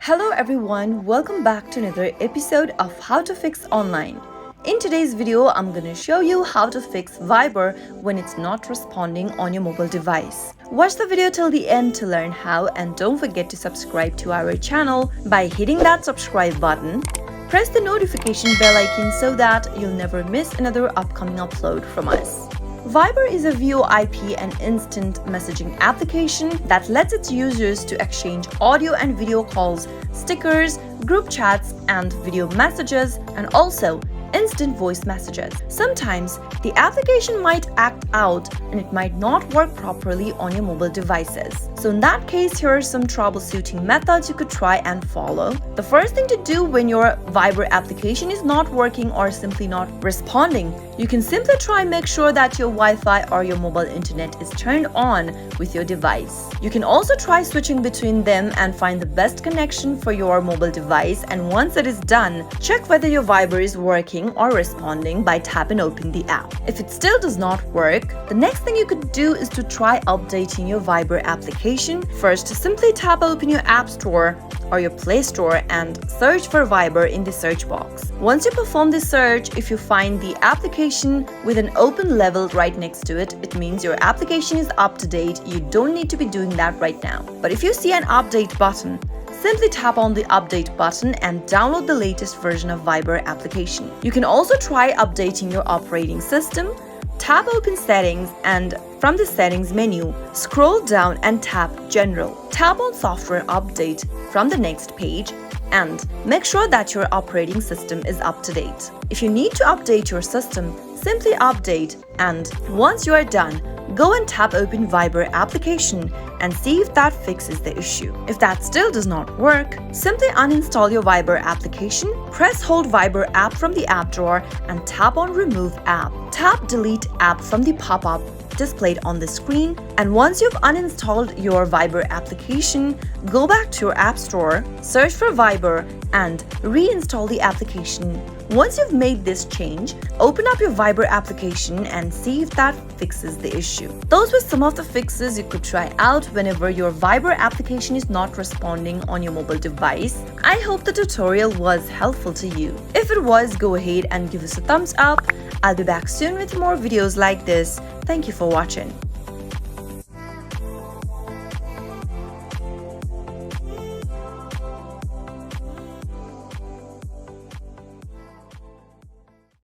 Hello everyone, welcome back to another episode of How to Fix Online. In today's video, I'm gonna show you how to fix Viber when it's not responding on your mobile device. Watch the video till the end to learn how, and don't forget to subscribe to our channel by hitting that subscribe button. Press the notification bell icon so that you'll never miss another upcoming upload from us. Viber is a VoIP and instant messaging application that lets its users to exchange audio and video calls, stickers, group chats, and video messages, and also instant voice messages. Sometimes the application might act out and it might not work properly on your mobile devices. So in that case, here are some troubleshooting methods you could try and follow. The first thing to do when your Viber application is not working or simply not responding, you can simply try and make sure that your Wi-Fi or your mobile internet is turned on with your device. You can also try switching between them and find the best connection for your mobile device, and once it is done, check whether your Viber is working or responding by tapping open the app. If it still does not work, the next thing you could do is to try updating your Viber application. First, simply tap open your App Store or your Play Store and search for Viber in the search box. Once you perform the search, if you find the application with an open level right next to it, it means your application is up to date. You don't need to be doing that right now. But if you see an update button, simply tap on the update button and download the latest version of Viber application. You can also try updating your operating system. Tap open settings, and from the settings menu, scroll down and tap general. Tap on software update from the next page and make sure that your operating system is up to date. If you need to update your system, simply update, and once you are done, go and tap open Viber application and see if that fixes the issue. If that still does not work, simply uninstall your Viber application, press hold Viber app from the app drawer and tap on remove app. Tap delete app from the pop-up displayed on the screen, and once you've uninstalled your Viber application, go back to your app store, search for Viber and reinstall the application. Once you've made this change, open up your Viber application and see if that fixes the issue. Those were some of the fixes you could try out whenever your Viber application is not responding on your mobile device. I hope the tutorial was helpful to you. If it was, go ahead and give us a thumbs up. I'll be back soon with more videos like this. Thank you for watching.